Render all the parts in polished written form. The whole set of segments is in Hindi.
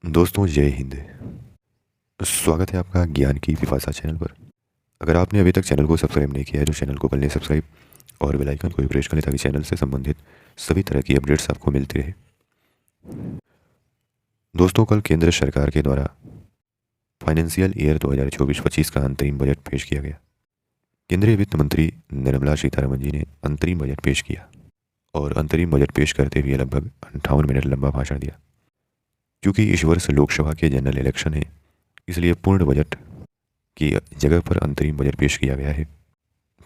दोस्तों जय हिंद। स्वागत है आपका ज्ञान की पिपासा चैनल पर। अगर आपने अभी तक चैनल को सब्सक्राइब नहीं किया है तो चैनल को कर लें सब्सक्राइब और बेल आइकन को भी प्रेस कर लें ताकि चैनल से संबंधित सभी तरह की अपडेट्स आपको मिलती रहे। दोस्तों कल केंद्र सरकार के द्वारा फाइनेंशियल ईयर 2024-25 का अंतरिम बजट पेश किया गया। केंद्रीय वित्त मंत्री निर्मला सीतारमण जी ने अंतरिम बजट पेश किया और अंतरिम बजट पेश करते हुए लगभग 58 मिनट लंबा भाषण दिया। क्योंकि इस वर्ष लोकसभा के जनरल इलेक्शन है, इसलिए पूर्ण बजट की जगह पर अंतरिम बजट पेश किया गया है।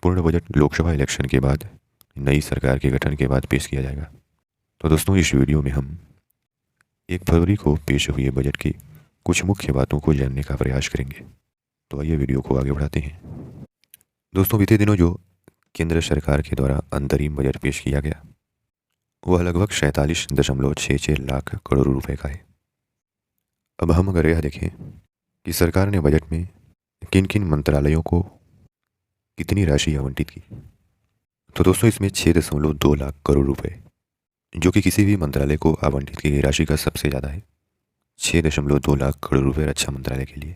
पूर्ण बजट लोकसभा इलेक्शन के बाद नई सरकार के गठन के बाद पेश किया जाएगा। तो दोस्तों इस वीडियो में हम 1 फरवरी को पेश हुए बजट की कुछ मुख्य बातों को जानने का प्रयास करेंगे। तो आइए वीडियो को आगे बढ़ाते हैं। दोस्तों बीते दिनों जो केंद्र सरकार के द्वारा अंतरिम बजट पेश किया गया वह लगभग 47.66 लाख करोड़ रुपए का है। अब हम अगर यह देखें कि सरकार ने बजट में किन किन मंत्रालयों को कितनी राशि आवंटित की, तो दोस्तों इसमें 6.2 लाख करोड़ रुपए, जो कि किसी भी मंत्रालय को आवंटित की गई राशि का सबसे ज़्यादा है। 6.2 लाख करोड़ रुपए रक्षा मंत्रालय के लिए।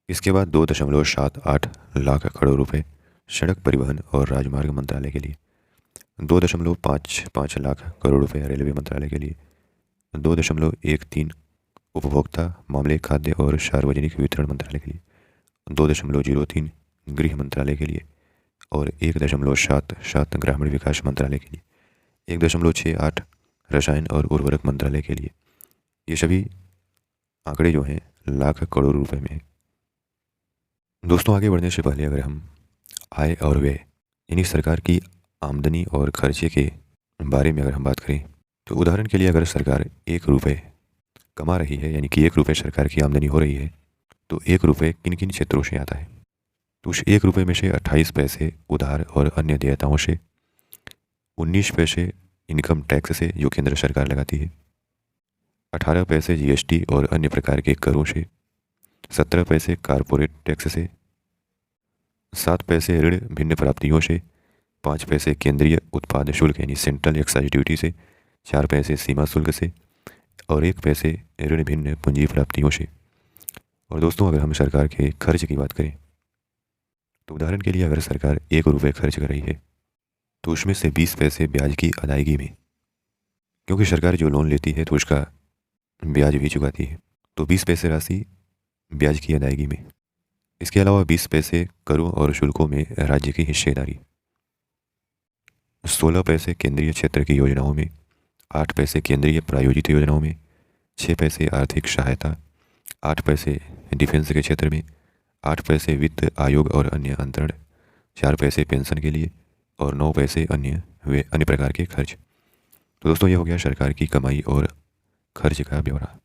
इसके बाद 2.78 लाख करोड़ रुपए सड़क परिवहन और राजमार्ग मंत्रालय के लिए। 2.55 लाख करोड़ रुपए रेलवे मंत्रालय के लिए। 2.13 उपभोक्ता मामले खाद्य और सार्वजनिक वितरण मंत्रालय के लिए। 2.03 गृह मंत्रालय के लिए और 1.77 ग्रामीण विकास मंत्रालय के लिए। 1.68 रसायन और उर्वरक मंत्रालय के लिए। ये सभी आंकड़े जो हैं लाख करोड़ रुपए में है। दोस्तों आगे बढ़ने से पहले अगर हम आय और व्यय यानी सरकार की आमदनी और खर्चे के बारे में अगर हम बात करें, तो उदाहरण के लिए अगर सरकार 1 रुपये कमा रही है, यानी कि 1 रुपये सरकार की आमदनी हो रही है, तो 1 रुपये किन किन क्षेत्रों से आता है, तो उस 1 रुपये में से 28 पैसे उधार और अन्य देयताओं से, 19 पैसे इनकम टैक्स से जो केंद्र सरकार लगाती है, 18 पैसे जीएसटी और अन्य प्रकार के करों से, 17 पैसे कारपोरेट टैक्स से, 7 पैसे ऋण भिन्न प्राप्तियों से, 5 पैसे केंद्रीय उत्पाद शुल्क यानी सेंट्रल एक्साइज ड्यूटी से, 4 पैसे सीमा शुल्क से और 1 पैसे ऋण भिन्न पूंजी प्राप्तियों से। और दोस्तों अगर हम सरकार के खर्च की बात करें, तो उदाहरण के लिए अगर सरकार 1 रुपये खर्च कर रही है, तो उसमें से 20 पैसे ब्याज की अदायगी में, क्योंकि सरकार जो लोन लेती है तो उसका ब्याज भी चुकाती है, तो 20 पैसे राशि ब्याज की अदायगी में। इसके अलावा 20 पैसे करों और शुल्कों में राज्य की हिस्सेदारी, 16 पैसे केंद्रीय क्षेत्र की योजनाओं में, 8 पैसे केंद्रीय प्रायोजित योजनाओं में, 6 पैसे आर्थिक सहायता, 8 पैसे डिफेंस के क्षेत्र में, 8 पैसे वित्त आयोग और अन्य अंतरण, 4 पैसे पेंशन के लिए और 9 पैसे अन्य प्रकार के खर्च। तो दोस्तों ये हो गया सरकार की कमाई और खर्च का ब्यौरा।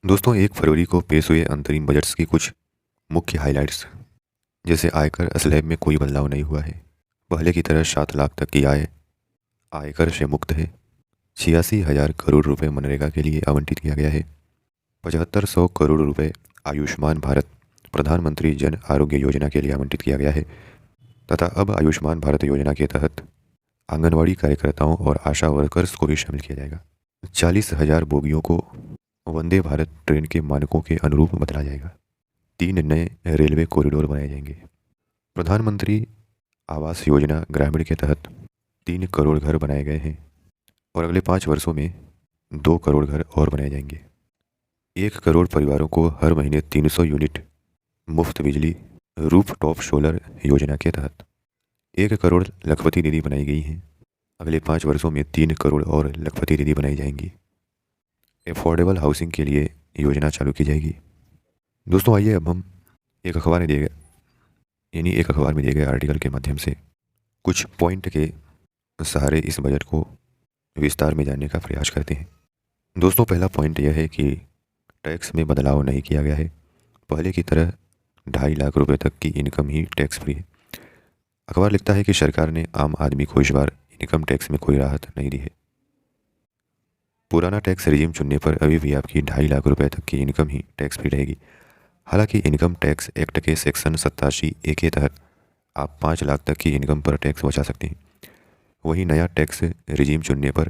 दोस्तों 1 फरवरी को पेश हुए अंतरिम बजट्स की कुछ मुख्य हाइलाइट्स, जैसे आयकर स्लैब में कोई बदलाव नहीं हुआ है, पहले की तरह 7 लाख तक की आय आयकर से मुक्त है। 86,000 करोड़ रुपए मनरेगा के लिए आवंटित किया गया है। 7500 करोड़ रुपए आयुष्मान भारत प्रधानमंत्री जन आरोग्य योजना के लिए आवंटित किया गया है तथा अब आयुष्मान भारत योजना के तहत आंगनवाड़ी कार्यकर्ताओं और आशा वर्कर्स को भी शामिल किया जाएगा। 40,000 बोगियों को वंदे भारत ट्रेन के मानकों के अनुरूप बदला जाएगा। 3 नए रेलवे कॉरिडोर बनाए जाएंगे। प्रधानमंत्री आवास योजना ग्रामीण के तहत 3 करोड़ घर बनाए गए हैं और अगले 5 वर्षों में 2 करोड़ घर और बनाए जाएंगे। 1 करोड़ परिवारों को हर महीने 300 यूनिट मुफ्त बिजली रूफटॉप सोलर योजना के तहत। 1 करोड़ लखपति दीदी बनाई गई हैं। अगले 5 वर्षों में 3 करोड़ और लखपति दीदी बनाई जाएंगी। एफोर्डेबल हाउसिंग के लिए योजना चालू की जाएगी। दोस्तों आइए अब हम एक अखबार में दिए गए आर्टिकल के माध्यम से कुछ पॉइंट के सहारे इस बजट को विस्तार में जानने का प्रयास करते हैं। दोस्तों पहला पॉइंट यह है कि टैक्स में बदलाव नहीं किया गया है। पहले की तरह 2.5 लाख रुपए तक की इनकम ही टैक्स फ्री है। अखबार लिखता है कि सरकार ने आम आदमी को इस बार इनकम टैक्स में कोई राहत नहीं दी है। पुराना टैक्स रिजीम चुनने पर अभी भी आपकी 2.5 लाख रुपए तक की इनकम ही टैक्स फ्री रहेगी। हालांकि इनकम टैक्स एक्ट के सेक्शन 87A के तहत आप 5 लाख तक की इनकम पर टैक्स बचा सकते हैं। वहीं नया टैक्स रिजीम चुनने पर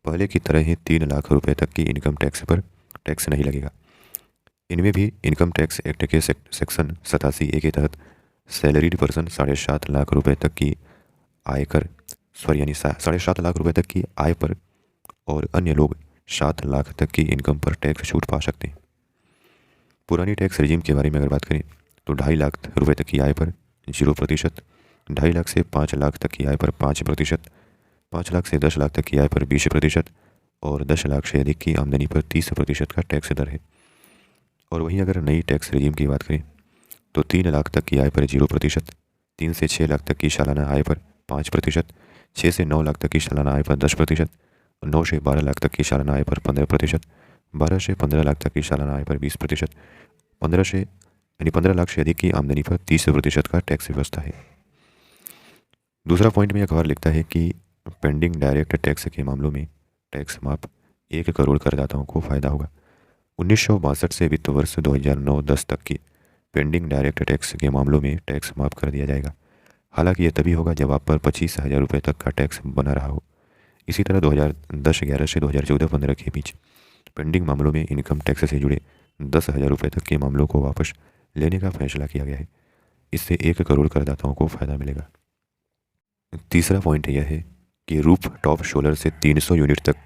पहले की तरह ही 3 लाख रुपए तक की इनकम टैक्स पर टैक्स नहीं लगेगा। इनमें भी इनकम टैक्स एक्ट के सेक्शन 87A के तहत सैलरीड पर्सन 7.5 लाख रुपए तक की आयकर यानी 7.5 लाख रुपए तक की आय पर और अन्य लोग 7 लाख तक की इनकम पर टैक्स छूट पा सकते हैं। पुरानी टैक्स रिजीम के बारे में अगर बात करें तो 2.5 लाख रुपए तक की आय पर 0%, 2.5 लाख से 5 लाख तक की आय पर 5%, 5 लाख से 10 लाख तक की आय पर 20% और 10 लाख से अधिक की आमदनी पर 30% का टैक्स दर है। और वहीं अगर नई टैक्स रिजीम की बात करें तो 3 लाख तक की आय पर 0%, 3 से 6 लाख तक की सालाना आय पर 5%, 6 से 9 लाख तक की सालाना आय पर 10%, 9 से 12 लाख तक की सालाना आय पर 15%, 12 से 15 लाख तक की सालाना आय पर 20%, 15 लाख से अधिक की आमदनी पर 30% का टैक्स व्यवस्था है। दूसरा पॉइंट में अखबार लिखता है कि पेंडिंग डायरेक्ट टैक्स के मामलों में टैक्स माफ 1 करोड़ करदाताओं को फायदा होगा। 1962 से वित्त वर्ष 2009-10 तक की पेंडिंग डायरेक्ट टैक्स के मामलों में टैक्स माफ कर दिया जाएगा। हालांकि यह तभी होगा जब आप पर 25,000 रुपये तक का टैक्स बना रहा हो। इसी तरह 2010-11 से 2014-15 के बीच पेंडिंग मामलों में इनकम टैक्स से जुड़े 10,000 रुपये तक के मामलों को वापस लेने का फैसला किया गया है। इससे 1 करोड़ करदाताओं को फायदा मिलेगा। तीसरा पॉइंट यह है कि रूफ टॉप सोलर से 300 यूनिट तक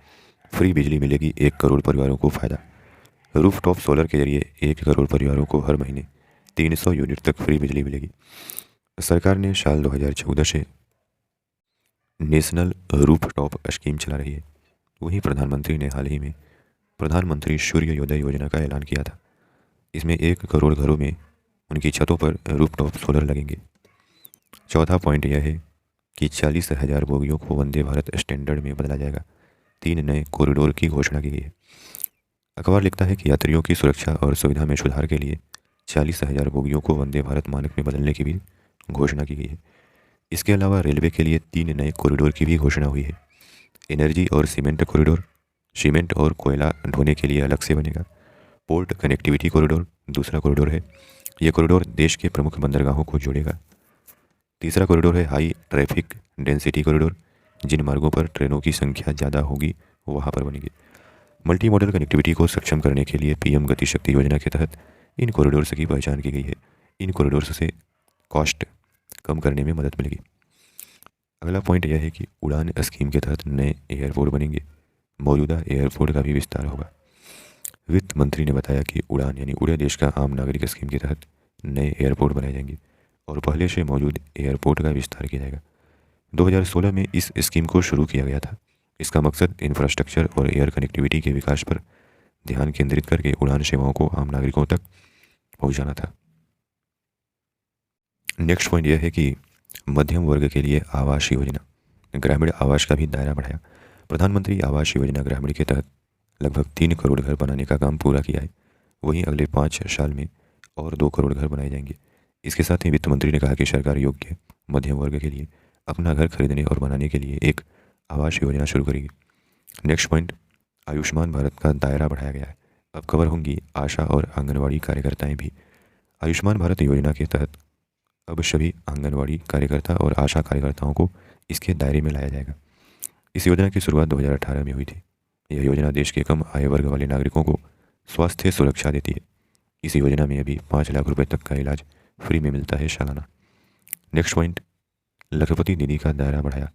फ्री बिजली मिलेगी, 1 करोड़ परिवारों को फायदा। रूफ टॉप सोलर के जरिए 1 करोड़ परिवारों को हर महीने 300 यूनिट तक फ्री बिजली मिलेगी। सरकार ने साल 2014 से नेशनल रूफ टॉप स्कीम चला रही है। वहीं प्रधानमंत्री ने हाल ही में प्रधानमंत्री सूर्योदय योजना का ऐलान किया था। इसमें 1 करोड़ घरों में उनकी छतों पर रूफ टॉप सोलर लगेंगे। चौथा पॉइंट यह है कि 40,000 बोगियों को वंदे भारत स्टैंडर्ड में बदला जाएगा। 3 नए कॉरिडोर की घोषणा की गई है। अखबार लिखता है कि यात्रियों की सुरक्षा और सुविधा में सुधार के लिए 40,000 बोगियों को वंदे भारत मानक में बदलने की भी घोषणा की गई है। इसके अलावा रेलवे के लिए 3 नए कॉरिडोर की भी घोषणा हुई है। एनर्जी और सीमेंट कॉरिडोर, सीमेंट और कोयला ढोने के लिए अलग से बनेगा। पोर्ट कनेक्टिविटी कॉरिडोर दूसरा कॉरिडोर है। यह कॉरिडोर देश के प्रमुख बंदरगाहों को जोड़ेगा। तीसरा कॉरिडोर है हाई ट्रैफिक डेंसिटी कॉरिडोर, जिन मार्गों पर ट्रेनों की संख्या ज़्यादा होगी वहाँ पर बनेगी। मल्टी मॉडल कनेक्टिविटी को सक्षम करने के लिए पीएम गति शक्ति योजना के तहत इन कॉरिडोर्स की पहचान की गई है। इन कॉरिडोर्स से कॉस्ट कम करने में मदद मिलेगी। अगला पॉइंट यह है कि उड़ान स्कीम के तहत नए एयरपोर्ट बनेंगे। मौजूदा एयरपोर्ट का भी विस्तार होगा। वित्त मंत्री ने बताया कि उड़ान यानी उड़े देश का आम नागरिक स्कीम के तहत नए एयरपोर्ट बनाए जाएंगे और पहले से मौजूद एयरपोर्ट का विस्तार किया जाएगा। 2016 में इस स्कीम को शुरू किया गया था। इसका मकसद इंफ्रास्ट्रक्चर और एयर कनेक्टिविटी के विकास पर ध्यान केंद्रित करके उड़ान सेवाओं को आम नागरिकों तक पहुंचाना था। नेक्स्ट पॉइंट यह है कि मध्यम वर्ग के लिए आवास योजना, ग्रामीण आवास का भी दायरा बढ़ाया। प्रधानमंत्री आवास योजना ग्रामीण के तहत लगभग 3 करोड़ घर बनाने का काम पूरा किया है। वहीं अगले 5 साल में और 2 करोड़ घर बनाए जाएंगे। इसके साथ ही वित्त मंत्री ने कहा कि सरकार योग्य मध्यम वर्ग के लिए अपना घर खरीदने और बनाने के लिए एक आवास योजना शुरू करेगी। नेक्स्ट पॉइंट, आयुष्मान भारत का दायरा बढ़ाया गया है। अब कवर होंगी आशा और आंगनवाड़ी कार्यकर्ताएं भी। आयुष्मान भारत योजना के तहत अब सभी आंगनवाड़ी कार्यकर्ता और आशा कार्यकर्ताओं को इसके दायरे में लाया जाएगा। इस योजना की शुरुआत 2018 में हुई थी। यह योजना देश के कम आय वर्ग वाले नागरिकों को स्वास्थ्य सुरक्षा देती है। इस योजना में अभी 5 लाख रुपए तक का इलाज फ्री में मिलता है सालाना। नेक्स्ट पॉइंट, लखपति दीदी का दायरा बढ़ाया।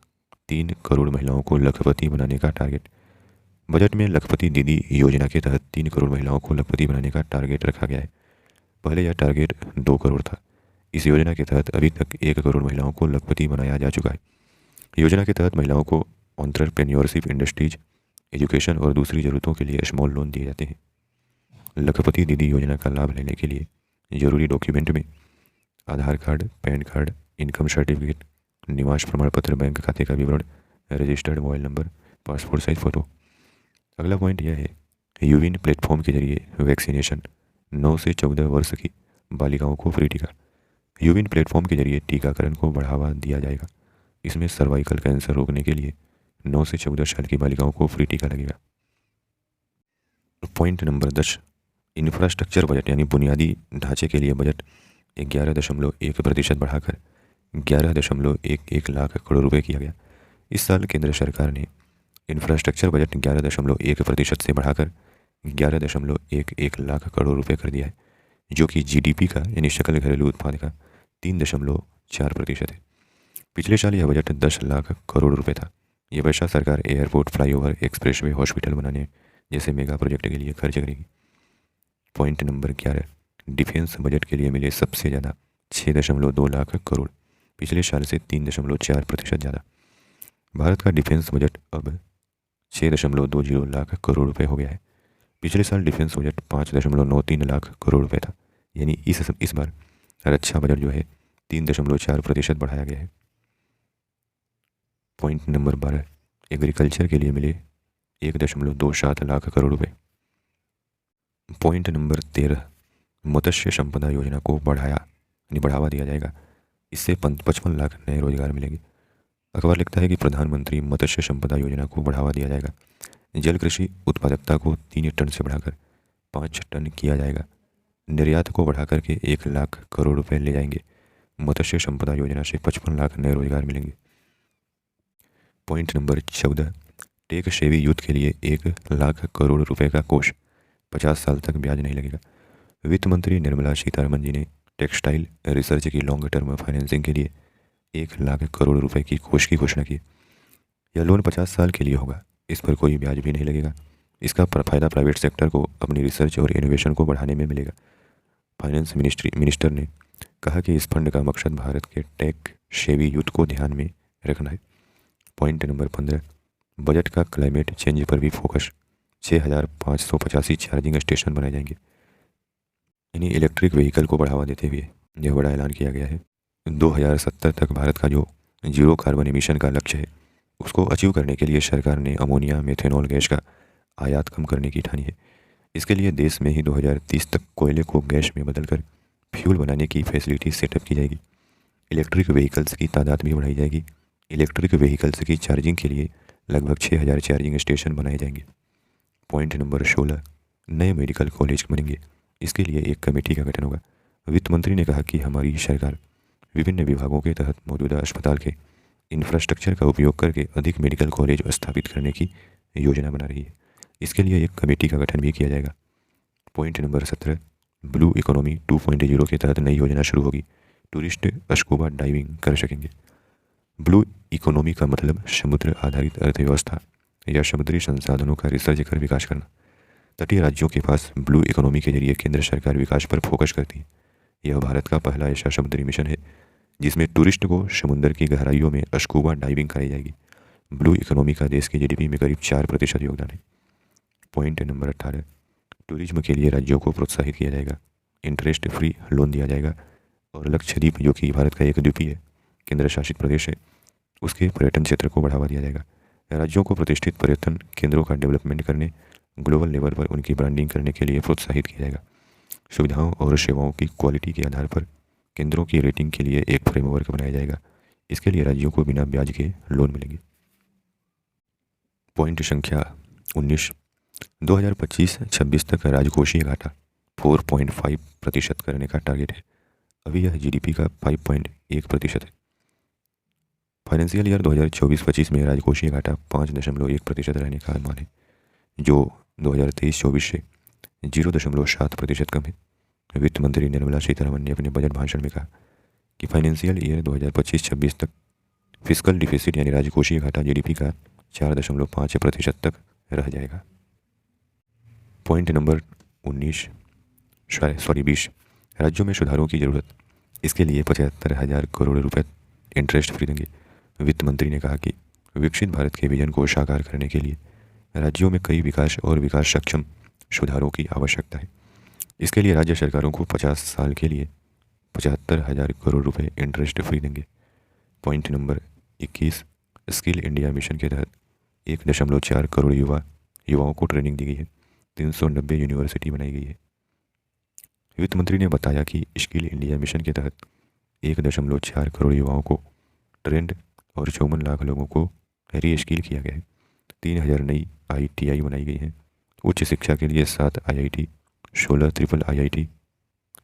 3 करोड़ महिलाओं को लखपति बनाने का टारगेट। बजट में लखपति दीदी योजना के तहत 3 करोड़ महिलाओं को लखपति बनाने का टारगेट रखा गया है। पहले यह टारगेट 2 करोड़ था। इस योजना के तहत अभी तक 1 करोड़ महिलाओं को लखपति बनाया जा चुका है। योजना के तहत महिलाओं को एंटरप्रेन्योरशिप, इंडस्ट्रीज, एजुकेशन और दूसरी ज़रूरतों के लिए स्मॉल लोन दिए जाते हैं। लखपति दीदी योजना का लाभ लेने के लिए जरूरी डॉक्यूमेंट में Aadhaar card, PAN card, income certificate, निवास प्रमाण पत्र, बैंक खाते का विवरण, registered mobile number, passport size photo. अगला पॉइंट यह है, यूविन प्लेटफॉर्म के जरिए वैक्सीनेशन। 9 से 14 वर्ष की बालिकाओं को फ्री टीका। यूविन प्लेटफॉर्म के जरिए टीकाकरण को बढ़ावा दिया जाएगा। इसमें सर्वाइकल कैंसर रोकने के लिए 9 से 14 साल की बालिकाओं को फ्री टीका लगेगा। पॉइंट नंबर 10, इंफ्रास्ट्रक्चर बजट यानी बुनियादी ढांचे के लिए बजट 11.1% बढ़ाकर 11.11 लाख करोड़ रुपए किया गया। इस साल केंद्र सरकार ने इंफ्रास्ट्रक्चर बजट 11.1% से बढ़ाकर 11.11 लाख करोड़ रुपए कर दिया है, जो कि जीडीपी का यानी सकल घरेलू उत्पाद का 3.4% है। पिछले साल यह बजट 10 लाख करोड़ रुपए था। यह पैसा सरकार एयरपोर्ट, फ्लाईओवर, एक्सप्रेसवे, हॉस्पिटल बनाने जैसे मेगा प्रोजेक्ट के लिए खर्च करेगी। पॉइंट नंबर 11, डिफेंस बजट के लिए मिले सबसे ज़्यादा 6.2 लाख करोड़, पिछले साल से 3.4% ज़्यादा। भारत का डिफेंस बजट अब 6.20 लाख करोड़ रुपए हो गया है। पिछले साल डिफेंस बजट 5.93 लाख करोड़ रुपए था, यानी इस बार रक्षा बजट जो है 3.4% बढ़ाया गया है। पॉइंट नंबर 12, एग्रीकल्चर के लिए मिले 1.27 लाख करोड़ रुपए। पॉइंट नंबर 13, मत्स्य संपदा योजना को बढ़ावा दिया जाएगा। इससे 55 लाख नए रोजगार मिलेंगे। अखबार लिखता है कि प्रधानमंत्री मत्स्य संपदा योजना को बढ़ावा दिया जाएगा। जल कृषि उत्पादकता को 3 टन से बढ़ाकर 5 टन किया जाएगा। निर्यात को बढ़ाकर के 1 लाख करोड़ रुपए ले जाएंगे। मत्स्य संपदा योजना से 55 लाख नए रोजगार मिलेंगे। Point number 14, tech savvy youth के लिए 1 लाख करोड़ रुपए का कोष, 50 साल तक ब्याज नहीं लगेगा। वित्त मंत्री निर्मला सीतारमण जी ने टेक्सटाइल रिसर्च की लॉन्ग टर्म फाइनेंसिंग के लिए 1 लाख करोड़ रुपए की कोष की घोषणा की। यह लोन 50 साल के लिए होगा। इस पर कोई ब्याज भी नहीं लगेगा। इसका फायदा प्राइवेट सेक्टर को अपनी रिसर्च और इनोवेशन को बढ़ाने में मिलेगा। फाइनेंस मिनिस्टर ने कहा कि इस फंड का मकसद भारत के टेक सेवी यूथ को ध्यान में रखना है। पॉइंट नंबर 15, बजट का क्लाइमेट चेंज पर भी फोकस, 6,585 चार्जिंग स्टेशन बनाए जाएंगे। यानी इलेक्ट्रिक व्हीकल को बढ़ावा देते हुए यह बड़ा ऐलान किया गया है। 2070 तक भारत का जो जीरो कार्बन एमिशन का लक्ष्य है उसको अचीव करने के लिए सरकार ने अमोनिया मेथेनॉल गैस का आयात कम करने की ठानी है। इसके लिए देश में ही 2030 तक कोयले को गैस में बदलकर फ्यूल बनाने की फैसिलिटी सेटअप की जाएगी। इलेक्ट्रिक व्हीकल्स की तादाद भी बढ़ाई जाएगी। इलेक्ट्रिक व्हीकल्स की चार्जिंग के लिए लगभग 6,000 चार्जिंग स्टेशन बनाए जाएंगे। पॉइंट नंबर 16, नए मेडिकल कॉलेज बनेंगे। इसके लिए एक कमेटी का गठन होगा। वित्त मंत्री ने कहा कि हमारी सरकार विभिन्न विभागों के तहत मौजूदा अस्पताल के इंफ्रास्ट्रक्चर का उपयोग करके अधिक मेडिकल कॉलेज स्थापित करने की योजना बना रही है। इसके लिए एक कमेटी का गठन भी किया जाएगा। पॉइंट नंबर 17, ब्लू इकोनॉमी 2.0 के तहत नई योजना शुरू होगी। टूरिस्ट स्कूबा डाइविंग कर सकेंगे। ब्लू इकोनॉमी का मतलब समुद्र आधारित अर्थव्यवस्था या समुद्री संसाधनों का रिसर्च कर विकास करना। तटीय राज्यों के पास ब्लू इकोनॉमी के जरिए केंद्र सरकार विकास पर फोकस करती है। यह भारत का पहला ऐसा समुद्री मिशन है जिसमें टूरिस्ट को समुद्र की गहराइयों में स्कूबा डाइविंग कराई जाएगी। ब्लू इकोनॉमी का देश की जीडीपी में करीब 4% योगदान है। पॉइंट नंबर 18, टूरिज्म के लिए राज्यों को प्रोत्साहित किया जाएगा। इंटरेस्ट फ्री लोन दिया जाएगा और लक्षद्वीप, जो कि भारत का एक द्वीपीय केंद्र शासित प्रदेश है, उसके पर्यटन क्षेत्र को बढ़ावा दिया जाएगा। राज्यों को प्रतिष्ठित पर्यटन केंद्रों का डेवलपमेंट करने, ग्लोबल लेवल पर उनकी ब्रांडिंग करने के लिए प्रोत्साहित किया जाएगा। सुविधाओं और सेवाओं की क्वालिटी के आधार पर केंद्रों की रेटिंग के लिए एक फ्रेमवर्क बनाया जाएगा। इसके लिए राज्यों को बिना ब्याज के लोन मिलेंगे। पॉइंट संख्या 19, 2025-26 तक राजकोषीय घाटा 4.5% करने का टारगेट है। अभी यह जीडीपी का 5.1% है। फाइनेंशियल ईयर 2024-25 में राजकोषीय घाटा 5.1% रहने का अनुमान है, जो 2023-24 से 0.7% कम है। वित्त मंत्री निर्मला सीतारमण ने अपने बजट भाषण में कहा कि फाइनेंशियल ईयर 2025-26 तक फिस्कल डिफिसिट यानी राजकोषीय घाटा जीडीपी का 4.5% तक रह जाएगा। पॉइंट नंबर 20, राज्यों में सुधारों की जरूरत, इसके लिए 75,000 करोड़ रुपए इंटरेस्ट फ्री देंगे। वित्त मंत्री ने कहा कि विकसित भारत के विजन को साकार करने के लिए राज्यों में कई विकास और विकास सक्षम सुधारों की आवश्यकता है। इसके लिए राज्य सरकारों को 50 साल के लिए 75,000 करोड़ रुपए इंटरेस्ट फ्री देंगे। Point number 21, skill India mission के तहत 1.4 करोड़ युवाओं को ट्रेनिंग दी गई है। 390 यूनिवर्सिटी बनाई गई है। वित्त मंत्री ने बताया कि स्किल इंडिया मिशन के तहत 1.4 करोड़ युवाओं को ट्रेंड और 54 लाख लोगों को री-स्किल किया गया है। 3,000 नई ITI बनाई गई हैं। उच्च शिक्षा के लिए 7 IIT, 16 ट्रिपल IIT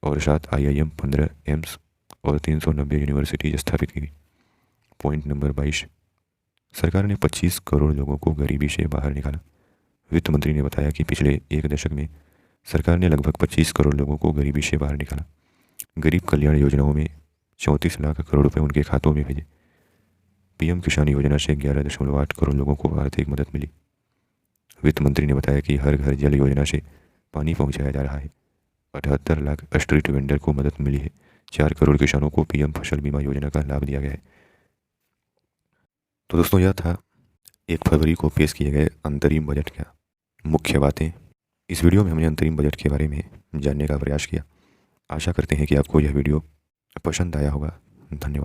और 7 IIM, 15 एम्स और 390 यूनिवर्सिटी स्थापित की गई। पॉइंट नंबर 22, सरकार ने 25 करोड़ लोगों को गरीबी से बाहर निकाला। वित्त मंत्री ने बताया कि पिछले एक दशक में सरकार ने लगभग 25 करोड़ लोगों को गरीबी से बाहर निकाला। गरीब कल्याण योजनाओं में 34 लाख करोड़ रुपए उनके खातों में भेजे। पीएम किसान योजना से 11.8 करोड़ लोगों को आर्थिक मदद मिली। वित्त मंत्री ने बताया कि हर घर जल योजना से पानी पहुंचाया जा रहा है। 78 लाख स्ट्रीट वेंडर को मदद मिली है। 4 करोड़ किसानों को पीएम फसल बीमा योजना का लाभ दिया गया है। तो दोस्तों, यह था 1 फरवरी को पेश किए गए अंतरिम बजट का मुख्य बातें। इस वीडियो में हमने अंतरिम बजट के बारे में जानने का प्रयास किया। आशा करते हैं कि आपको यह वीडियो पसंद आया होगा। धन्यवाद।